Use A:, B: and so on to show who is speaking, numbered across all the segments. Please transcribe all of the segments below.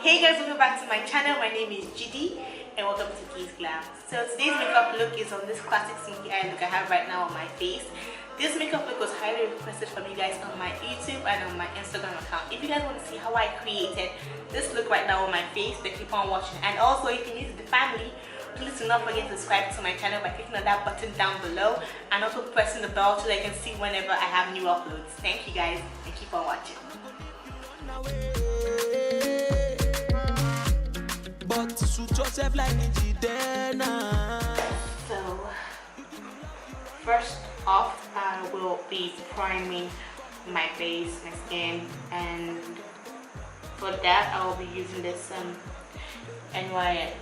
A: Hey guys, welcome back to my channel. My name is GD and welcome to Gleam. So today's makeup look is on this classic Smokey eye look I have right now on my face. This makeup look was highly requested from you guys on my YouTube and on my Instagram account. If you guys want to see how I created this look right now on my face, then keep on watching. And also, if you're new to the family, please do not forget to subscribe to my channel by clicking on that button down below and also pressing the bell so that you can see whenever I have new uploads. Thank you guys and keep on watching. So first off, I will be priming my face, my skin, and for that I will be using this NYX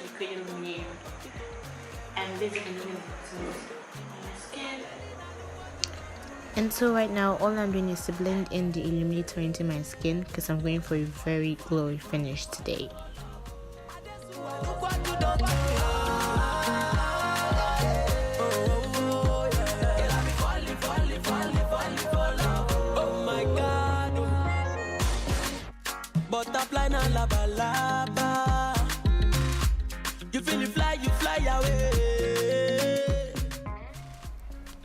A: liquid illuminator, and this is my skin.
B: And so right now all I'm doing is to blend in the illuminator into my skin because I'm going for a very glowy finish today.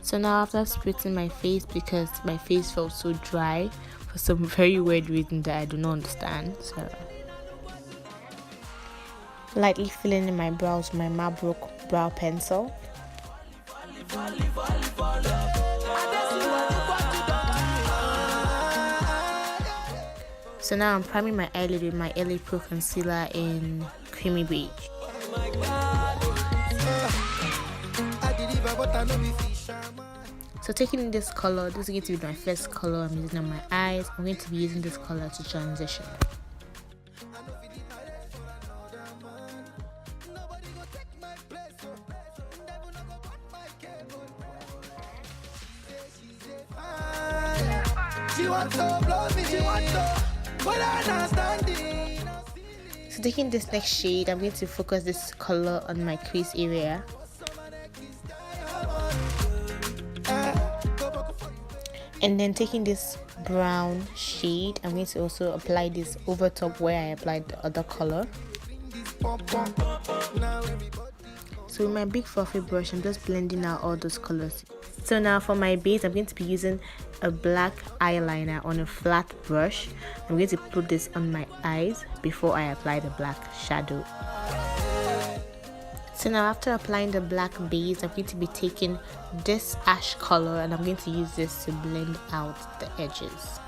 B: So now after spritzing my face, because my face felt so dry for some very weird reason that I do not understand, so lightly filling in my brows with my Mabrok brow pencil. So now I'm priming my eyelid with my Kpro concealer in creamy beige. So taking in this color, this is going to be my first color I'm using on my eyes. I'm going to be using this color to transition. So taking this next shade, I'm going to focus this color on my crease area. And then taking this brown shade, I'm going to also apply this over top where I applied the other color. So with my big fluffy brush, I'm just blending out all those colors. So now for my base, I'm going to be using a black eyeliner on a flat brush. I'm going to put this on my eyes before I apply the black shadow. So now after applying the black base, I'm going to be taking this ash color and I'm going to use this to blend out the edges.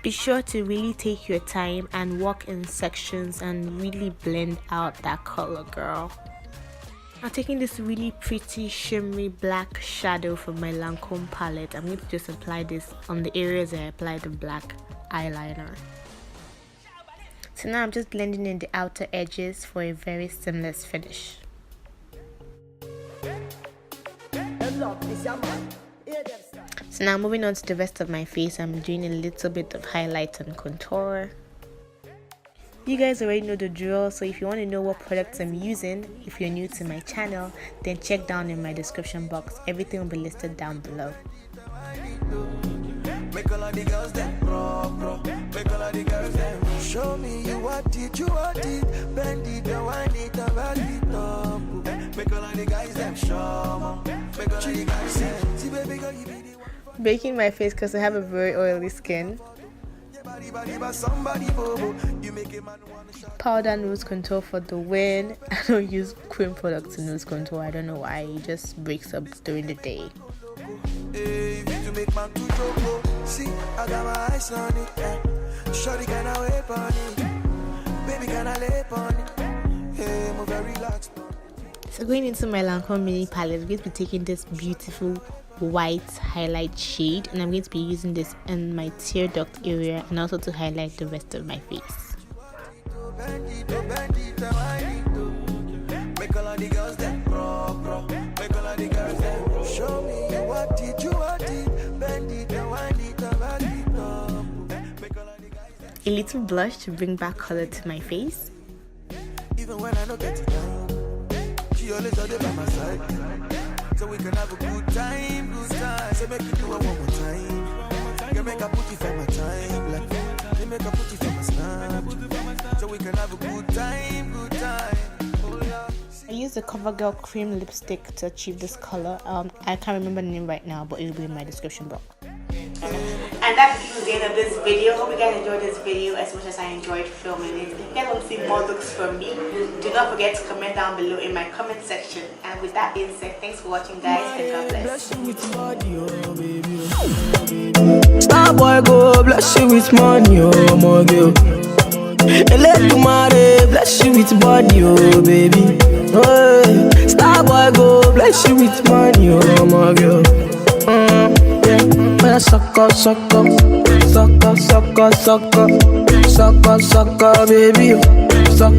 B: Be sure to really take your time and walk in sections and really blend out that color, girl. Now taking this really pretty shimmery black shadow from my Lancome palette, I'm going to just apply this on the areas I applied the black eyeliner. So now I'm just blending in the outer edges for a very seamless finish. So now moving on to the rest of my face, I'm doing a little bit of highlight and contour. You guys already know the drill, so if you want to know what products I'm using, if you're new to my channel, then check down in my description box. Everything will be listed down below.
C: Show me you want it, bend it, wind it, make all of the guys them show make all of the guys see baby girl, you be the one.
B: Baking my face because I have a very oily skin. Powder nose contour for the win. I don't use cream products in nose contour. I don't know why, it just breaks up during the day. So going into my Lancome mini palette, I'm going to be taking this beautiful white highlight shade and I'm going to be using this in my tear duct area and also to highlight the rest of my face. A little blush to bring back color to my face.
C: even when I don't get it down. She always out there by my side, so we can have a good time, good time. Say make you do it one more time. You make a put it for my time, like you make a put it for my snap, so we can have a good time, good time.
B: I used the CoverGirl cream lipstick to achieve this color. I can't remember the name right now, but it will be in my description box.
A: And that's the end of this video. Hope you guys enjoyed this video as much as I enjoyed filming it. If you guys want to see more looks from me, do not forget to comment down below in my comment section. And with that being said, thanks for watching, guys, and God bless.
C: Starboy go bless you with money, oh my girl. And let you marry, bless you with body, oh baby. Oh, Starboy go bless you with money, oh my girl. Yeah, when sucker, sucker, sucker, sucker, sucker, sucker, sucker, baby, sucker.